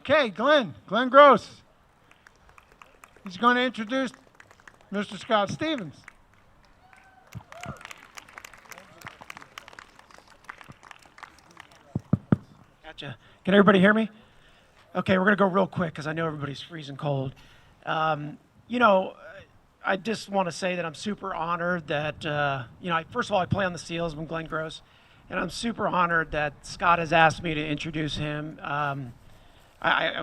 Okay, Glenn Gross. He's going to introduce Mr. Scott Stevens. Gotcha. Can everybody hear me? Okay, we're going to go real quick because I know everybody's freezing cold. Um, you know, I just want to say that I'm super honored that, first of all, I play on the Seals. I'm Glenn Gross. And I'm super honored that Scott has asked me to introduce him. I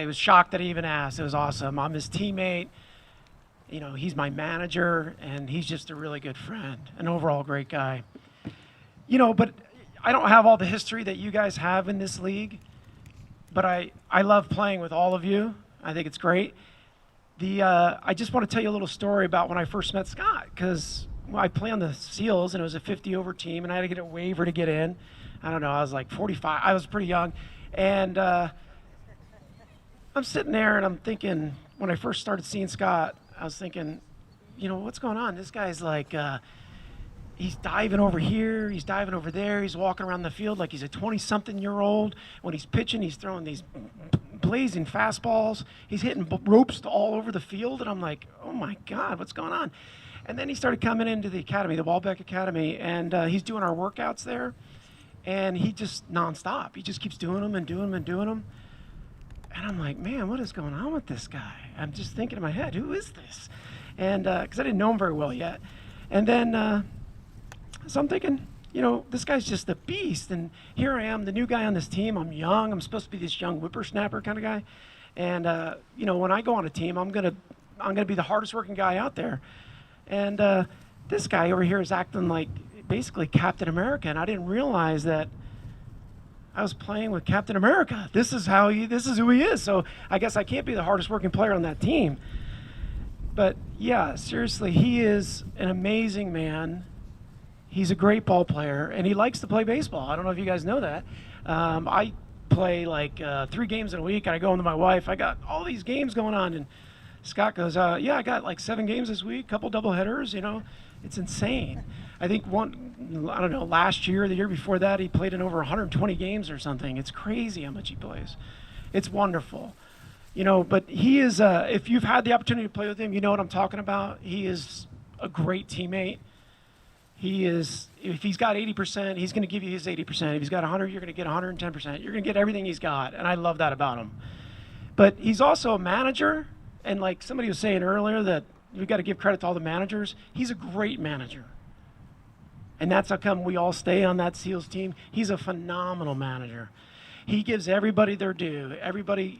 was shocked that he even asked. It was awesome. I'm his teammate. You know, he's my manager, and he's just a really good friend, an overall great guy. But I don't have all the history that you guys have in this league, but I love playing with all of you. I think it's great. I just want to tell you a little story about when I first met Scott, because I play on the Seals, and it was a 50-over team, and I had to get a waiver to get in. I don't know, I was like 45. I was pretty young. And I'm sitting there, and I'm thinking, when I first started seeing Scott, I was thinking, what's going on? This guy's like, he's diving over here, he's diving over there, he's walking around the field like he's a 20-something-year-old. When he's pitching, he's throwing these blazing fastballs. He's hitting ropes all over the field, and I'm like, oh my God, what's going on? And then he started coming into the academy, the Walbeck Academy, and he's doing our workouts there, and he just nonstop. He just keeps doing them and doing them and doing them. And I'm like, man, what is going on with this guy? I'm just thinking in my head, who is this? And because I didn't know him very well yet. And then, so I'm thinking, this guy's just a beast. And here I am, the new guy on this team. I'm young. I'm supposed to be this young whippersnapper kind of guy. And, when I go on a team, I'm gonna be the hardest working guy out there. And this guy over here is acting like basically Captain America. And I didn't realize that I was playing with Captain America. This is who he is. So I guess I can't be the hardest working player on that team. But yeah, seriously, he is an amazing man. He's a great ball player, and he likes to play baseball. I don't know if you guys know that. I play like 3 games in a week, and I go home to my wife. I got all these games going on, and Scott goes, yeah, I got like 7 games this week, couple doubleheaders, It's insane. I think last year, the year before that, he played in over 120 games or something. It's crazy how much he plays. It's wonderful. But he is, if you've had the opportunity to play with him, you know what I'm talking about. He is a great teammate. If he's got 80%, he's going to give you his 80%. If he's got 100, you're going to get 110%. You're going to get everything he's got, and I love that about him. But he's also a manager, and like somebody was saying earlier that we've got to give credit to all the managers. He's a great manager. And that's how come we all stay on that Seals team. He's a phenomenal manager. He gives everybody their due.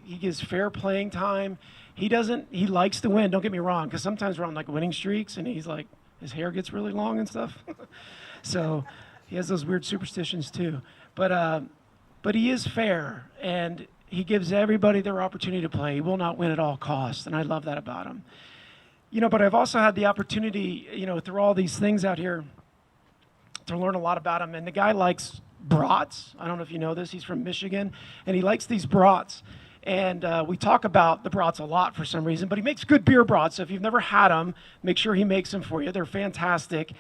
He gives fair playing time. He likes to win, don't get me wrong, because sometimes we're on like winning streaks, and he's like, his hair gets really long and stuff. So he has those weird superstitions too. But he is fair, and he gives everybody their opportunity to play. He will not win at all costs, and I love that about him. But I've also had the opportunity, through all these things out here, to learn a lot about him. And the guy likes brats. I don't know if you know this. He's from Michigan, and he likes these brats. And we talk about the brats a lot for some reason, but he makes good beer brats. So if you've never had them, make sure he makes them for you. They're fantastic.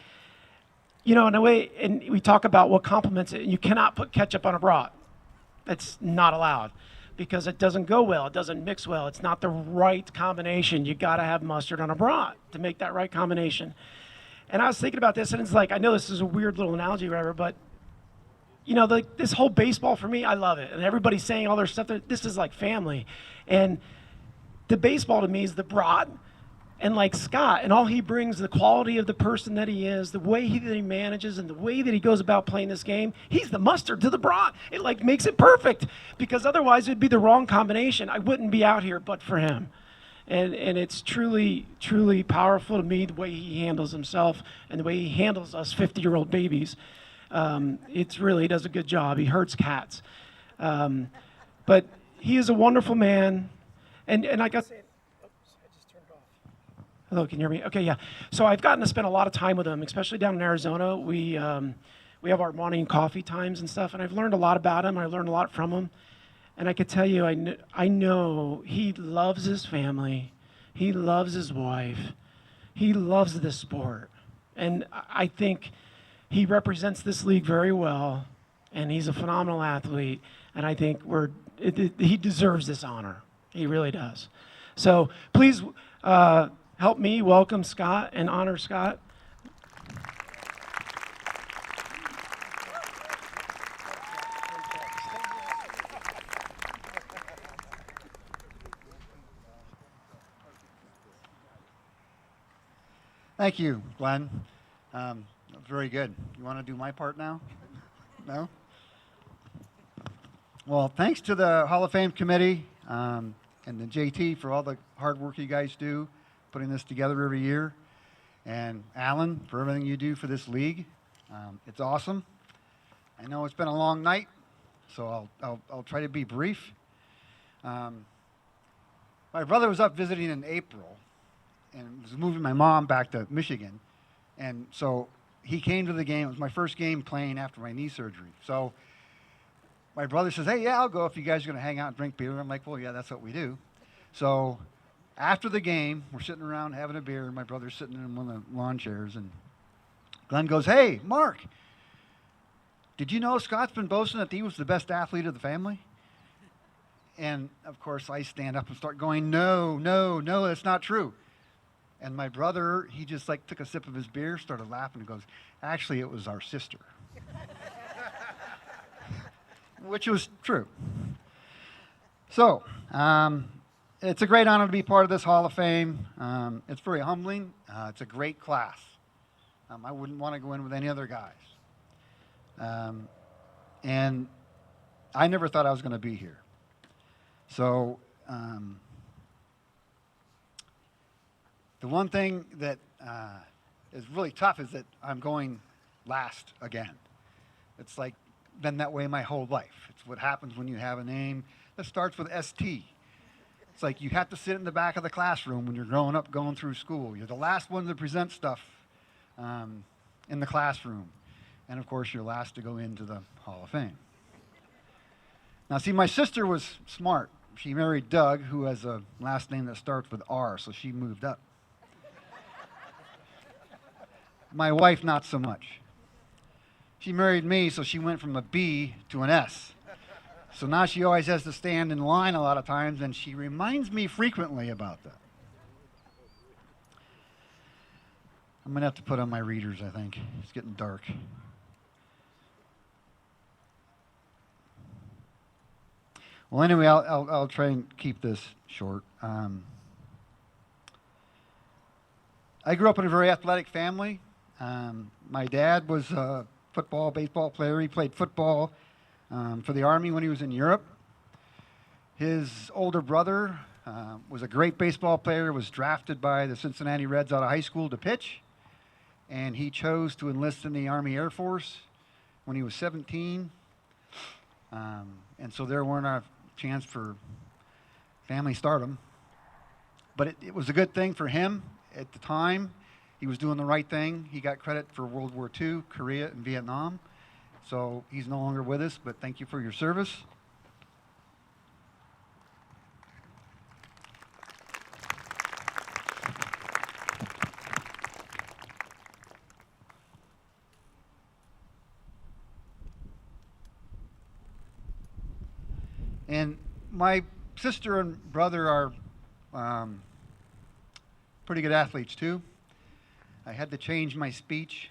In a way, and we talk about what complements it. You cannot put ketchup on a brat. That's not allowed because it doesn't go well. It doesn't mix well. It's not the right combination. You got to have mustard on a brat to make that right combination. And I was thinking about this, and it's like, I know this is a weird little analogy or whatever, but this whole baseball for me, I love it. And everybody's saying all their stuff. This is like family. And the baseball to me is the brat. And like Scott, and all he brings, the quality of the person that he is, the way that he manages, and the way that he goes about playing this game, he's the mustard to the brat. It like makes it perfect, because otherwise it'd be the wrong combination. I wouldn't be out here but for him. And it's truly, truly powerful to me, the way he handles himself and the way he handles us 50-year-old babies. He does a good job. He hurts cats. But he is a wonderful man. And like I said, oops, I just turned it off. Hello, can you hear me? Okay, yeah. So I've gotten to spend a lot of time with him, especially down in Arizona. We have our morning coffee times and stuff, and I've learned a lot about him. I learned a lot from him. And I could tell you, I know he loves his family. He loves his wife. He loves this sport. And I think he represents this league very well, and he's a phenomenal athlete. And I think we're he deserves this honor. He really does. So please help me welcome Scott and honor Scott. Thank you, Glenn. That was very good. You want to do my part now? No? Well, thanks to the Hall of Fame committee and the JT for all the hard work you guys do putting this together every year. And Alan, for everything you do for this league. It's awesome. I know it's been a long night, so I'll try to be brief. My brother was up visiting in April and was moving my mom back to Michigan. And so he came to the game. It was my first game playing after my knee surgery. So my brother says, hey, yeah, I'll go if you guys are going to hang out and drink beer. And I'm like, well, yeah, that's what we do. So after the game, we're sitting around having a beer, and my brother's sitting in one of the lawn chairs. And Glenn goes, hey, Mark, did you know Scott's been boasting that he was the best athlete of the family? And, of course, I stand up and start going, no, that's not true. And my brother, he just like took a sip of his beer, started laughing, and goes, actually, it was our sister. Which was true. So, it's a great honor to be part of this Hall of Fame. It's very humbling. It's a great class. I wouldn't want to go in with any other guys. And I never thought I was going to be here. So, the one thing that is really tough is that I'm going last again. It's like been that way my whole life. It's what happens when you have a name that starts with ST. It's like you have to sit in the back of the classroom when you're growing up, going through school. You're the last one to present stuff in the classroom. And of course, you're last to go into the Hall of Fame. Now, see, my sister was smart. She married Doug, who has a last name that starts with R, so she moved up. My wife, not so much. She married me, so she went from a B to an S. So now she always has to stand in line a lot of times, and she reminds me frequently about that. I'm going to have to put on my readers, I think. It's getting dark. Well, anyway, I'll try and keep this short. I grew up in a very athletic family. My dad was a football, baseball player. He played football for the Army when he was in Europe. His older brother was a great baseball player, was drafted by the Cincinnati Reds out of high school to pitch, and he chose to enlist in the Army Air Force when he was 17. And so there weren't a chance for family stardom. But it was a good thing for him at the time. He was doing the right thing. He got credit for World War II, Korea, and Vietnam. So he's no longer with us, but thank you for your service. And my sister and brother are pretty good athletes too. I had to change my speech.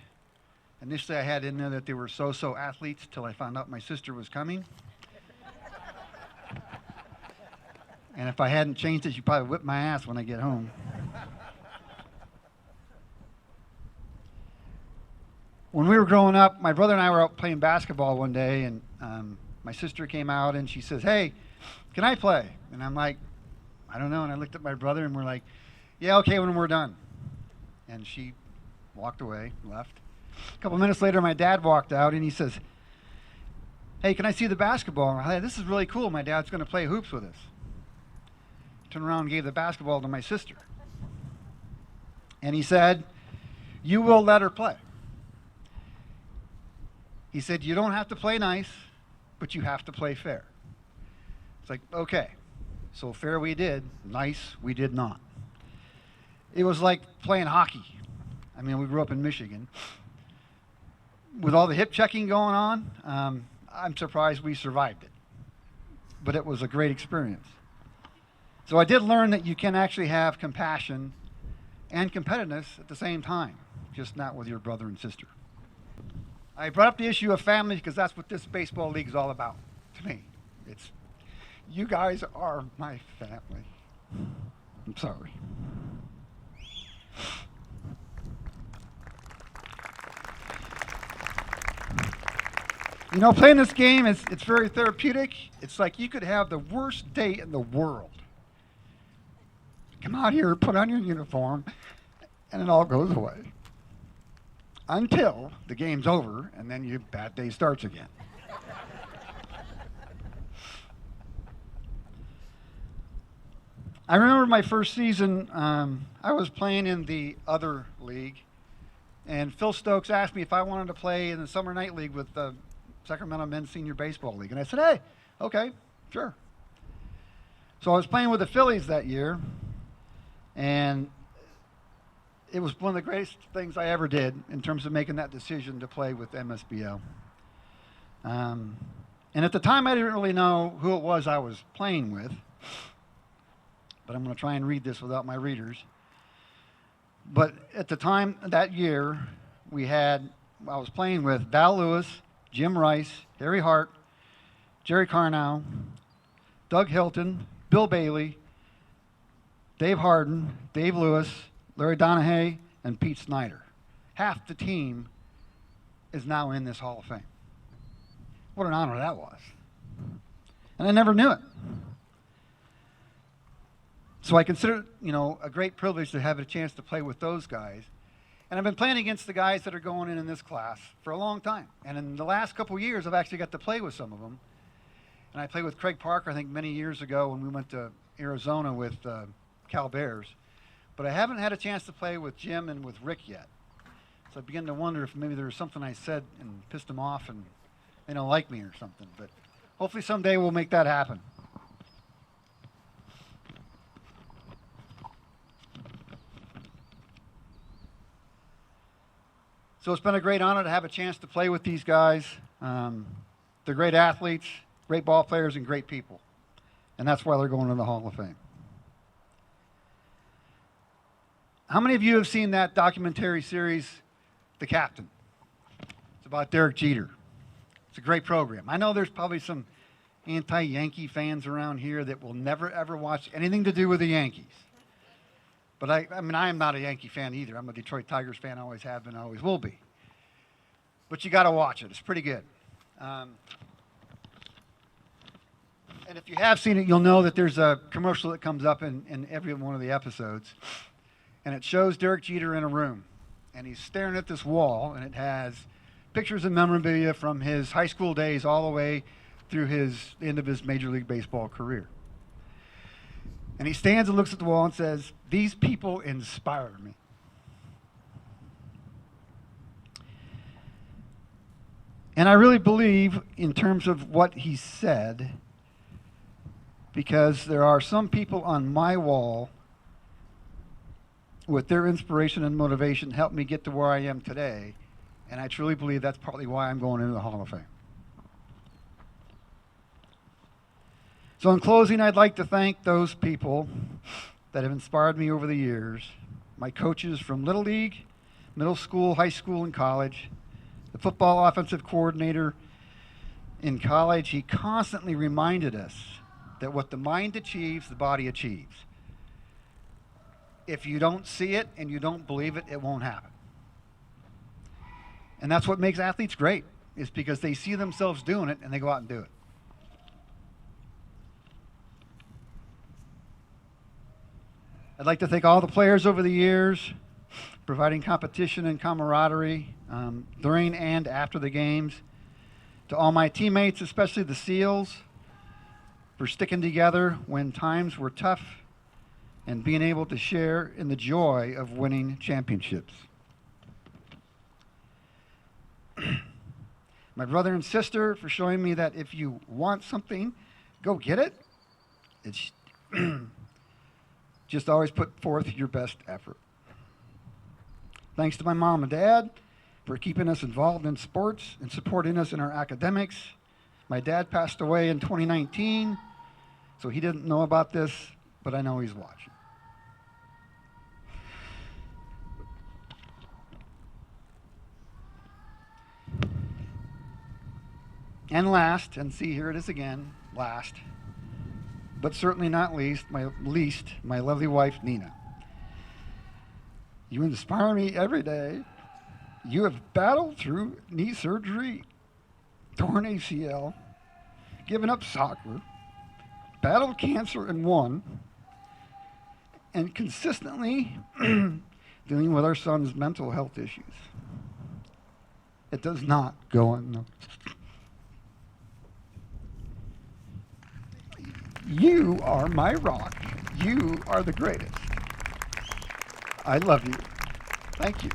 Initially I had in there that they were so-so athletes till I found out my sister was coming. And if I hadn't changed it, she'd probably whip my ass when I get home. When we were growing up, my brother and I were out playing basketball one day, and my sister came out and she says, hey, can I play? And I'm like, I don't know. And I looked at my brother and we're like, yeah, okay, when we're done. And she walked away, left. A couple minutes later, my dad walked out and he says, hey, can I see the basketball? And I said, this is really cool. My dad's going to play hoops with us. Turned around and gave the basketball to my sister. And he said, you will let her play. He said, you don't have to play nice, but you have to play fair. It's like, okay. So fair we did, nice we did not. It was like playing hockey. I mean, we grew up in Michigan. With all the hip checking going on, I'm surprised we survived it. but it was a great experience. So I did learn that you can actually have compassion and competitiveness at the same time, just not with your brother and sister. I brought up the issue of family because that's what this baseball league is all about to me. It's, you guys are my family. I'm sorry. You know, playing this game, it's very therapeutic. It's like you could have the worst day in the world. Come out here, put on your uniform, and it all goes away. Until the game's over, and then your bad day starts again. I remember my first season, I was playing in the other league, and Phil Stokes asked me if I wanted to play in the Summer Night League with the Sacramento Men's Senior Baseball League. And I said, hey, okay, sure. So I was playing with the Phillies that year, and it was one of the greatest things I ever did in terms of making that decision to play with MSBL. And at the time, I didn't really know who it was I was playing with, but I'm going to try and read this without my readers. But at the time that year, I was playing with Val Lewis, Jim Rice, Harry Hart, Jerry Carnow, Doug Hilton, Bill Bailey, Dave Harden, Dave Lewis, Larry Donahue, and Pete Snyder. Half the team is now in this Hall of Fame. What an honor that was. And I never knew it. So I consider it, a great privilege to have a chance to play with those guys. And I've been playing against the guys that are going in this class for a long time. And in the last couple of years, I've actually got to play with some of them. And I played with Craig Parker, I think, many years ago when we went to Arizona with Cal Bears. But I haven't had a chance to play with Jim and with Rick yet. So I begin to wonder if maybe there was something I said and pissed them off and they don't like me or something. But hopefully someday we'll make that happen. So it's been a great honor to have a chance to play with these guys. They're great athletes, great ball players, and great people. And that's why they're going to the Hall of Fame. How many of you have seen that documentary series, The Captain? It's about Derek Jeter. It's a great program. I know there's probably some anti-Yankee fans around here that will never, ever watch anything to do with the Yankees. But I am not a Yankee fan either. I'm a Detroit Tigers fan. I always have been, I always will be. But you got to watch it. It's pretty good. And if you have seen it, you'll know that there's a commercial that comes up in every one of the episodes. And it shows Derek Jeter in a room. And he's staring at this wall, and it has pictures and memorabilia from his high school days all the way through the end of his Major League Baseball career. And he stands and looks at the wall and says, "These people inspire me." And I really believe in terms of what he said, because there are some people on my wall with their inspiration and motivation helped me get to where I am today. And I truly believe that's partly why I'm going into the Hall of Fame. So in closing, I'd like to thank those people that have inspired me over the years. My coaches from Little League, middle school, high school, and college. The football offensive coordinator in college, he constantly reminded us that what the mind achieves, the body achieves. If you don't see it and you don't believe it, it won't happen. And that's what makes athletes great, is because they see themselves doing it and they go out and do it. I'd like to thank all the players over the years, providing competition and camaraderie during and after the games. To all my teammates, especially the SEALs, for sticking together when times were tough and being able to share in the joy of winning championships. My brother and sister, for showing me that if you want something, go get it. It's just always put forth your best effort. Thanks to my mom and dad for keeping us involved in sports and supporting us in our academics. My dad passed away in 2019, So he didn't know about this, but I know he's watching. And last, and see, here it is again, last, but certainly not least, my lovely wife, Nina. You inspire me every day. You have battled through knee surgery, torn ACL, given up soccer, battled cancer and won, and consistently dealing with our son's mental health issues. It does not go unnoticed. You are my rock. You are the greatest. I love you. Thank you.